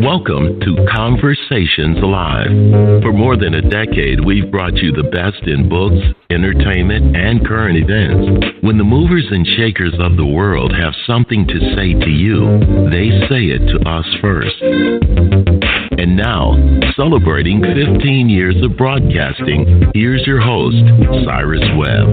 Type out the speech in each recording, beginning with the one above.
Welcome to Conversations Live. For more than a decade, we've brought you the best in books, entertainment, and current events. When the movers and shakers of the world have something to say to you, they say it to us first. And now, celebrating 15 years of broadcasting, here's your host, Cyrus Webb.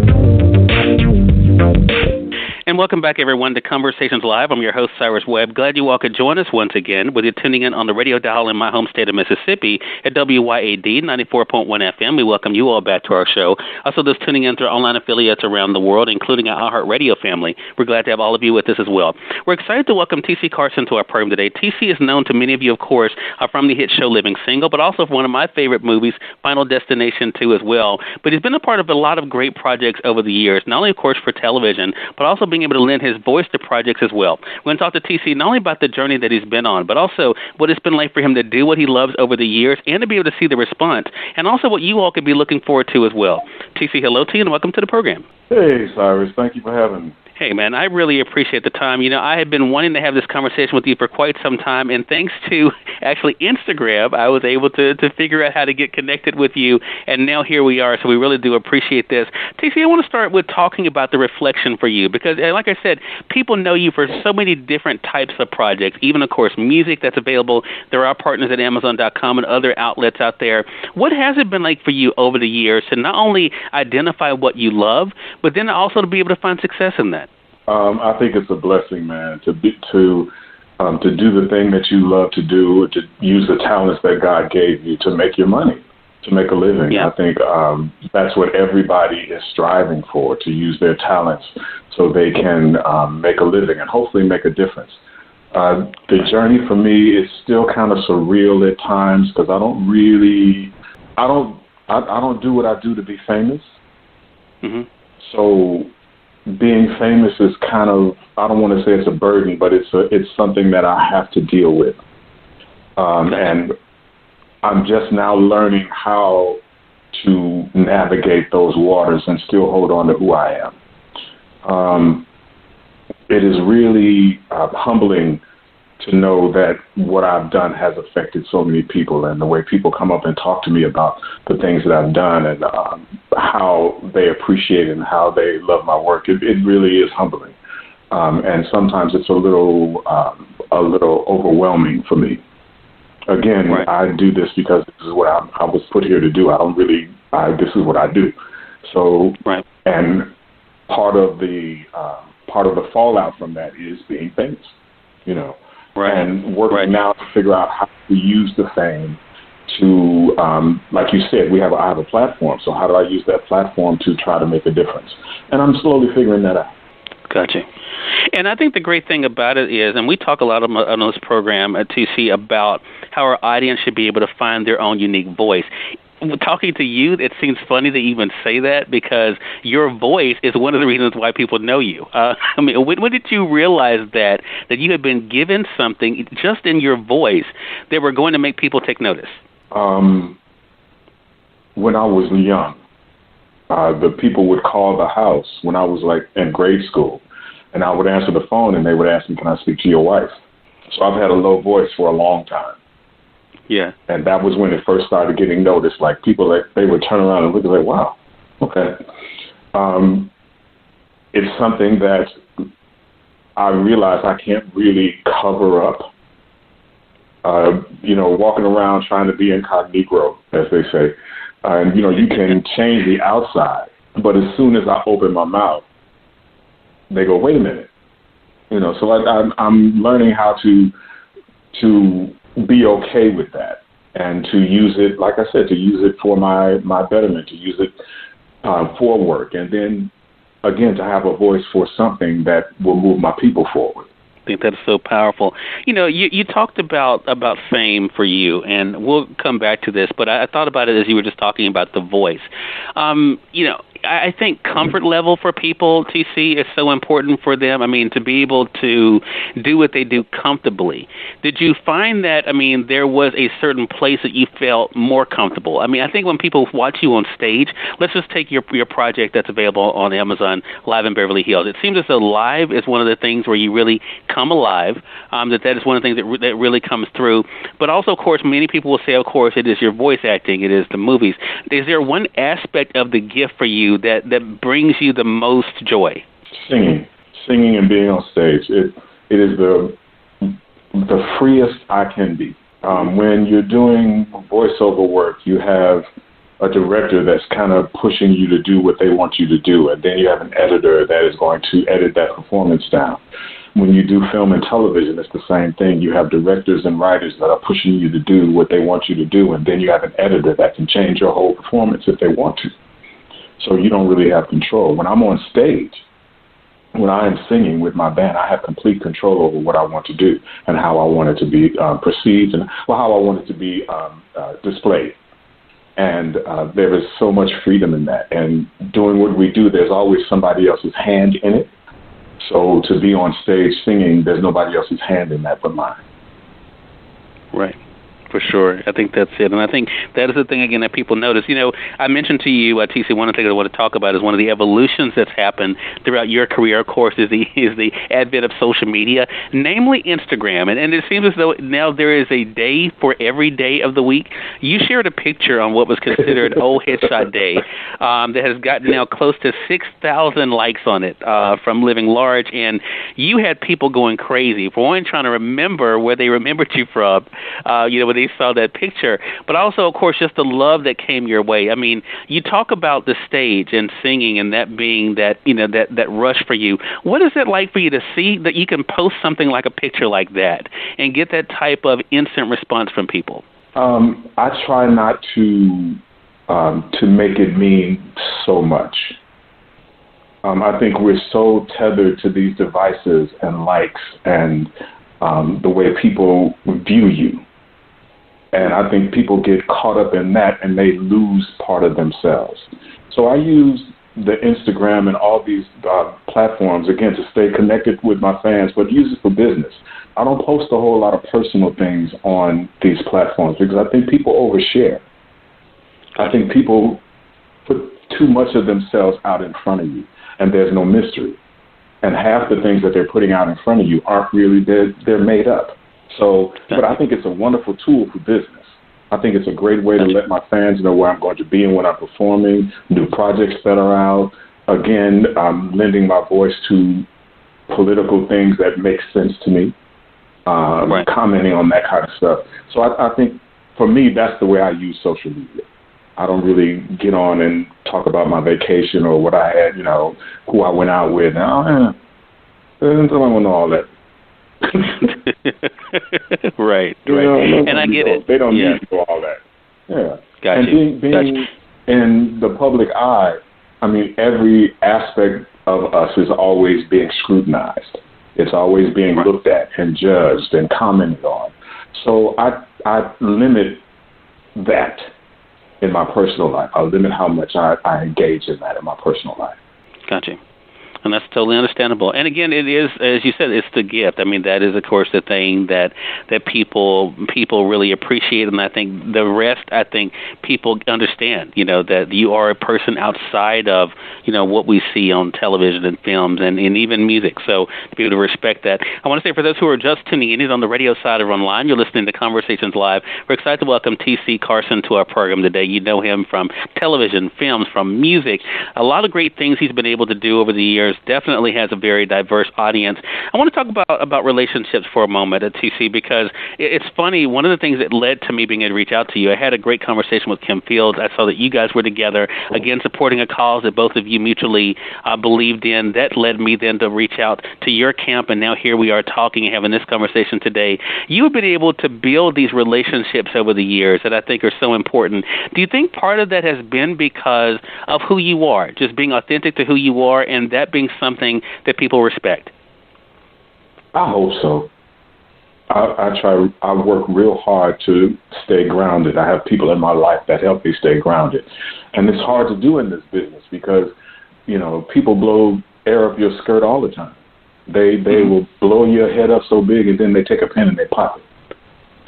And welcome back, everyone, to Conversations Live. I'm your host, Cyrus Webb. Glad you all could join us once again, whether you're tuning in on the radio dial in my home state of Mississippi at WYAD 94.1 FM. We welcome you all back to our show. Also, those tuning in through online affiliates around the world, including our iHeartRadio family. We're glad to have all of you with us as well. We're excited to welcome TC Carson to our program today. TC is known to many of you, of course, from the hit show Living Single, but also from one of my favorite movies, Final Destination 2 as well. But he's been a part of a lot of great projects over the years, not only, of course, for television, but also being able to lend his voice to projects as well. We're going to talk to TC not only about the journey that he's been on, but also what it's been like for him to do what he loves over the years and to be able to see the response, and also what you all could be looking forward to as well. TC, hello to you and welcome to the program. Hey, Cyrus. Thank you for having me. Hey, man, I really appreciate the time. You know, I had been wanting to have this conversation with you for quite some time, and thanks to actually Instagram, I was able to figure out how to get connected with you, and now here we are, so we really do appreciate this. TC, I want to start with talking about the reflection for you, because, like I said, people know you for so many different types of projects, even, of course, music that's available. There are partners at Amazon.com and other outlets out there. What has it been like for you over the years to not only identify what you love, but then also to be able to find success in that? I think it's a blessing, man, to do the thing that you love to do, to use the talents that God gave you to make your money, to make a living. Yeah. I think that's what everybody is striving for, to use their talents so they can make a living and hopefully make a difference. The journey for me is still kind of surreal at times because I don't do what I do to be famous. Mm-hmm. So being famous is kind of, I don't want to say it's a burden, but it's something that I have to deal with. And I'm just now learning how to navigate those waters and still hold on to who I am. It is really humbling to know that what I've done has affected so many people, and the way people come up and talk to me about the things that I've done and how they appreciate it and how they love my work. It really is humbling. And sometimes it's a little overwhelming for me. Again, right. I do this because this is what I was put here to do. This is what I do. So, right. And part of the fallout from that is being famous, you know. Right. And working now to figure out how to use the fame to, like you said, I have a platform. So how do I use that platform to try to make a difference? And I'm slowly figuring that out. Gotcha. And I think the great thing about it is, and we talk a lot on this program at TC about how our audience should be able to find their own unique voice. Talking to you, it seems funny to even say that because your voice is one of the reasons why people know you. I mean, when did you realize that you had been given something just in your voice that were going to make people take notice? When I was young, the people would call the house when I was like in grade school, and I would answer the phone and they would ask me, "Can I speak to your wife?" So I've had a low voice for a long time. Yeah. And that was when it first started getting noticed. Like people, they would turn around and look and say, "Wow, okay." It's something that I realized I can't really cover up. Walking around trying to be incognito, as they say. And, you can change the outside, but as soon as I open my mouth, they go, "Wait a minute." So I'm learning how to be okay with that and to use it, like I said, to use it for my betterment, to use it for work, and then, again, to have a voice for something that will move my people forward. I think that's so powerful. You talked about fame for you, and we'll come back to this, but I thought about it as you were just talking about the voice. I think comfort level for people, TC, is so important for them. I mean, to be able to do what they do comfortably. Did you find that, I mean, there was a certain place that you felt more comfortable? I mean, I think when people watch you on stage, let's just take your project that's available on Amazon, Live in Beverly Hills. It seems as though live is one of the things where you really come alive, that is one of the things that really comes through. But also, of course, many people will say, of course, it is your voice acting, it is the movies. Is there one aspect of the gift for you that brings you the most joy? Singing and being on stage. It is the freest I can be. When you're doing voiceover work, you have a director that's kind of pushing you to do what they want you to do, and then you have an editor that is going to edit that performance down. When you do film and television, it's the same thing. You have directors and writers that are pushing you to do what they want you to do, and then you have an editor that can change your whole performance if they want to. So you don't really have control. When I'm on stage, when I am singing with my band, I have complete control over what I want to do and how I want it to be perceived and how I want it to be displayed. And there is so much freedom in that. And doing what we do, there's always somebody else's hand in it. So to be on stage singing, there's nobody else's hand in that but mine. Right. For sure. I think that's it. And I think that is the thing, again, that people notice. You know, I mentioned to you, TC, one of the things I want to talk about is one of the evolutions that's happened throughout your career, of course, is the advent of social media, namely Instagram. And it seems as though now there is a day for every day of the week. You shared a picture on what was considered Old Headshot Day that has gotten now close to 6,000 likes on it from Living Large. And you had people going crazy. For one, trying to remember where they remembered you from, when they saw that picture, but also, of course, just the love that came your way. I mean, you talk about the stage and singing and that being that, that rush for you. What is it like for you to see that you can post something like a picture like that and get that type of instant response from people? I try not to make it mean so much. I think we're so tethered to these devices and likes and the way people view you. And I think people get caught up in that and they lose part of themselves. So I use the Instagram and all these platforms, again, to stay connected with my fans, but use it for business. I don't post a whole lot of personal things on these platforms because I think people overshare. I think people put too much of themselves out in front of you, and there's no mystery. And half the things that they're putting out in front of you aren't really, they're made up. So, but I think it's a wonderful tool for business. I think it's a great way to let my fans know where I'm going to be and when I'm performing, new projects that are out. Again, I'm lending my voice to political things that make sense to me, commenting on that kind of stuff. So I think for me, that's the way I use social media. I don't really get on and talk about my vacation or what I had, who I went out with. I don't want to know all that. right. And I get it. They don't need to know all that. Yeah. Gotcha. And being in the public eye, I mean, every aspect of us is always being scrutinized. It's always being looked at and judged and commented on. So I limit that in my personal life. I limit how much I engage in that in my personal life. Gotcha. And that's totally understandable. And again, it is, as you said, it's the gift. I mean, that is, of course, the thing that people really appreciate. And I think the rest, people understand, that you are a person outside of, what we see on television and films and even music. So to be able to respect that. I want to say for those who are just tuning in, either on the radio side or online, you're listening to Conversations Live. We're excited to welcome TC Carson to our program today. You know him from television, films, from music. A lot of great things he's been able to do over the years. Definitely has a very diverse audience. I want to talk about relationships for a moment at TC because it's funny. One of the things that led to me being able to reach out to you, I had a great conversation with Kim Fields. I saw that you guys were together, again, supporting a cause that both of you mutually believed in. That led me then to reach out to your camp, and now here we are talking and having this conversation today. You have been able to build these relationships over the years that I think are so important. Do you think part of that has been because of who you are, just being authentic to who you are, and that being something that people respect? I hope so. I work real hard to stay grounded. I have people in my life that help me stay grounded. And it's hard to do in this business because, people blow air up your skirt all the time. They will blow your head up so big and then they take a pen and they pop it.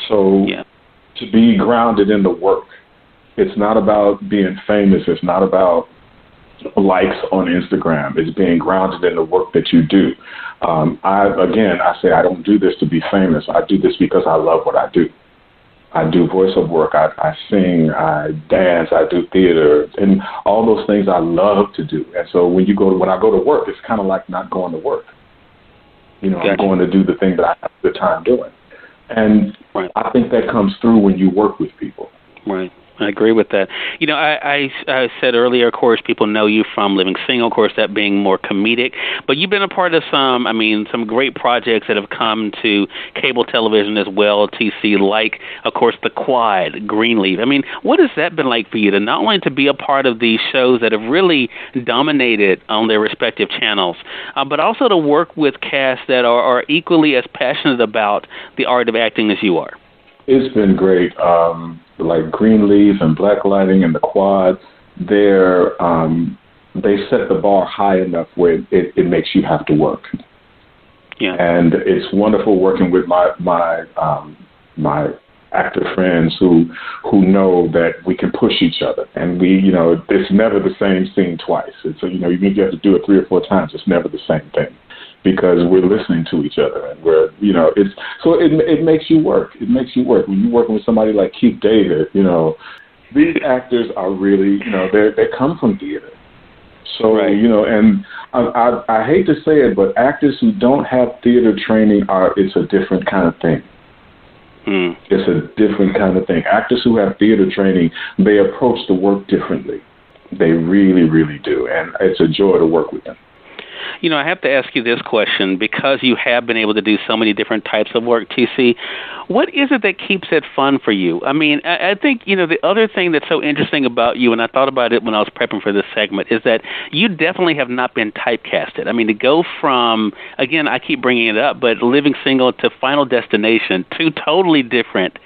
So to be grounded in the work, it's not about being famous. It's not about likes on Instagram. It's being grounded in the work that you do. I say I don't do this to be famous. I do this because I love what I do. I do voiceover work. I sing. I dance. I do theater, and all those things I love to do. And so when I go to work, it's kind of like not going to work. Gotcha. I'm going to do the thing that I have the time doing, and I think that comes through when you work with people. Right. I agree with that. I said earlier, of course, people know you from Living Single, of course, that being more comedic. But you've been a part of some great projects that have come to cable television as well, TC, like, of course, The Quad, Greenleaf. What has that been like for you to not only to be a part of these shows that have really dominated on their respective channels, but also to work with casts that are equally as passionate about the art of acting as you are? It's been great. Like Greenleaf and Black Lightning and The Quad, they set the bar high enough where it makes you have to work. Yeah. And it's wonderful working with my actor friends who know that we can push each other, and it's never the same scene twice. It's even if you have to do it 3 or 4 times, it's never the same thing. Because we're listening to each other, and it makes you work. It makes you work when you're working with somebody like Keith David. These actors are really, they come from theater. So and I hate to say it, but actors who don't have theater training it's a different kind of thing. It's a different kind of thing. Actors who have theater training, they approach the work differently. They really, really do, and it's a joy to work with them. I have to ask you this question because you have been able to do so many different types of work, TC. What is it that keeps it fun for you? I think, the other thing that's so interesting about you, and I thought about it when I was prepping for this segment, is that you definitely have not been typecasted. To go from, again, I keep bringing it up, but Living Single to Final Destination, 2 totally different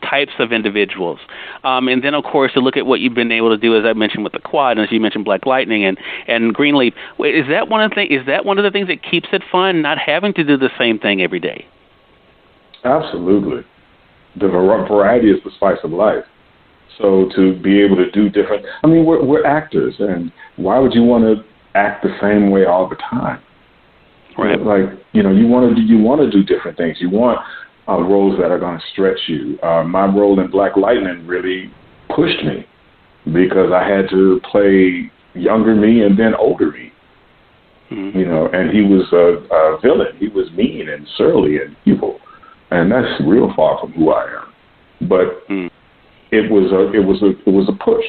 types of individuals. And then, of course, to look at what you've been able to do, as I mentioned with The Quad, and as you mentioned, Black Lightning and Greenleaf. Is that one of the things that keeps it fun, not having to do the same thing every day? Absolutely. The variety is the spice of life. So to be able to do different, we're actors, and why would you want to act the same way all the time? Right. You want to do different things. You want roles that are going to stretch you. My role in Black Lightning really pushed me because I had to play younger me and then older me. Mm-hmm. And he was a villain. He was mean and surly and evil, and that's real far from who I am. But it was a push.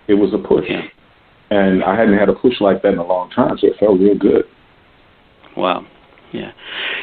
It was a push, and I hadn't had a push like that in a long time, so it felt real good. Wow. Yeah.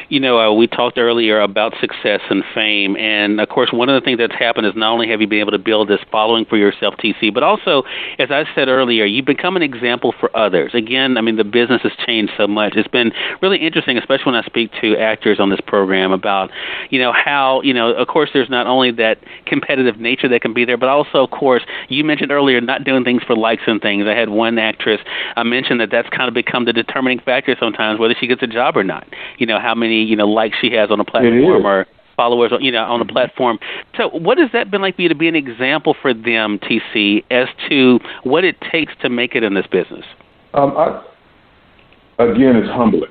We talked earlier about success and fame, and, of course, one of the things that's happened is not only have you been able to build this following for yourself, TC, but also, as I said earlier, you've become an example for others. Again, the business has changed so much. It's been really interesting, especially when I speak to actors on this program about, how, of course, there's not only that competitive nature that can be there, but also, of course, you mentioned earlier not doing things for likes and things. I had one actress mention that's kind of become the determining factor sometimes, whether she gets a job or not. How many, likes she has on a platform or followers, on a platform. So what has that been like for you to be an example for them, TC, as to what it takes to make it in this business? Again, it's humbling.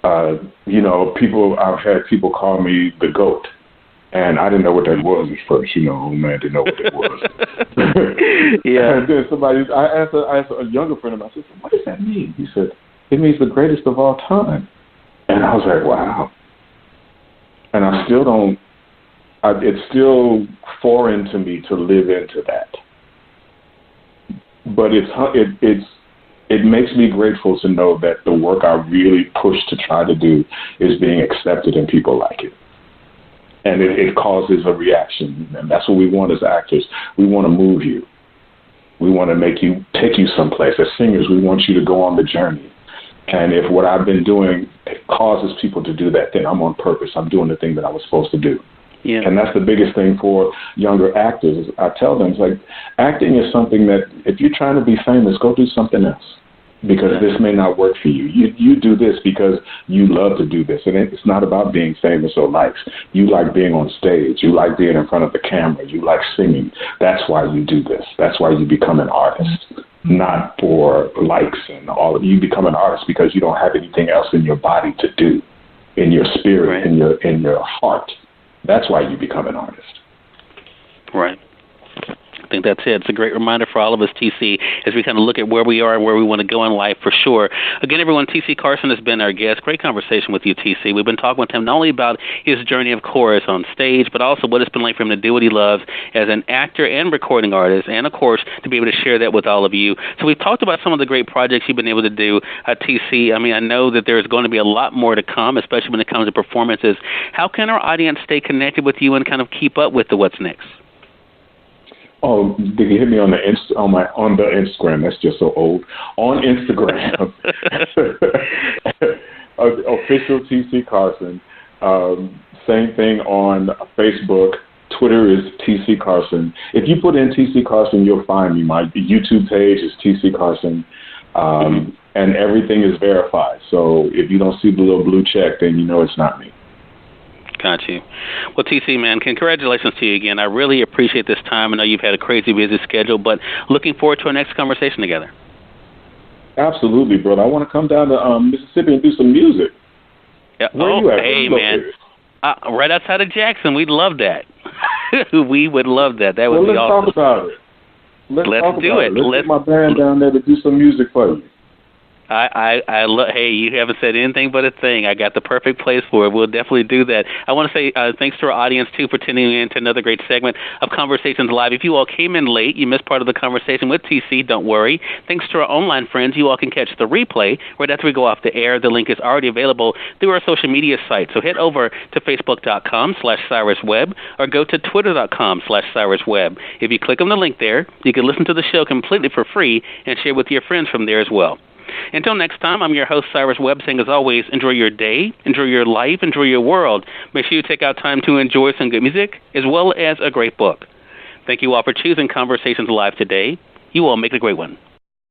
I've had people call me the GOAT, and I didn't know what that was at first. Man didn't know what it was. Yeah. And then I asked a younger friend of mine, I said, what does that mean? He said, it means the greatest of all time. And I was like, wow. And I still don't, it's still foreign to me to live into that. But it makes me grateful to know that the work I really push to try to do is being accepted and people like it. And it causes a reaction. And that's what we want as actors. We want to move you. We want to take you someplace. As singers, we want you to go on the journey. And if what I've been doing causes people to do that, then I'm on purpose. I'm doing the thing that I was supposed to do. Yeah. And that's the biggest thing for younger actors. I tell them, it's like, acting is something that if you're trying to be famous, go do something else, because this may not work for you. You do this because you love to do this. And it's not about being famous or likes. You like being on stage. You like being in front of the camera. You like singing. That's why you do this. That's why you become an artist, not for likes and all of you. Become an artist because you don't have anything else in your body to do, in your spirit, right. in your heart. That's why you become an artist. Right. I think that's it. It's a great reminder for all of us, TC, as we kind of look at where we are and where we want to go in life, for sure. Again, everyone, TC Carson has been our guest. Great conversation with you, TC. We've been talking with him not only about his journey, of course, on stage, but also what it's been like for him to do what he loves as an actor and recording artist, and, of course, to be able to share that with all of you. So we've talked about some of the great projects you've been able to do, TC. I mean, I know that there's going to be a lot more to come, especially when it comes to performances. How can our audience stay connected with you and kind of keep up with the what's next? Oh, did you hit me on the on the Instagram? That's just so old. On Instagram, official TC Carson. Same thing on Facebook. Twitter is TC Carson. If you put in TC Carson, you'll find me. My YouTube page is TC Carson, and everything is verified. So if you don't see the little blue check, then you know it's not me. Got you. Well, TC, man, congratulations to you again. I really appreciate this time. I know you've had a crazy busy schedule, but looking forward to our next conversation together. Absolutely, brother. I want to come down to Mississippi and do some music. Yeah. Where are you at? Hey, man. Right outside of Jackson. We'd love that. We would love that. That would be awesome. Let's talk about it. Let's do it. Let's get my band down there to do some music for you. Hey, you haven't said anything but a thing. I got the perfect place for it. We'll definitely do that. I want to say thanks to our audience, too, for tuning in to another great segment of Conversations Live. If you all came in late, you missed part of the conversation with TC, don't worry. Thanks to our online friends, you all can catch the replay right after we go off the air. The link is already available through our social media site. So head over to Facebook.com/Cyrus Webb or go to Twitter.com/Cyrus Webb. If you click on the link there, you can listen to the show completely for free and share with your friends from there as well. Until next time, I'm your host, Cyrus Webb, saying, as always, enjoy your day, enjoy your life, enjoy your world. Make sure you take out time to enjoy some good music as well as a great book. Thank you all for choosing Conversations Live today. You all make it a great one.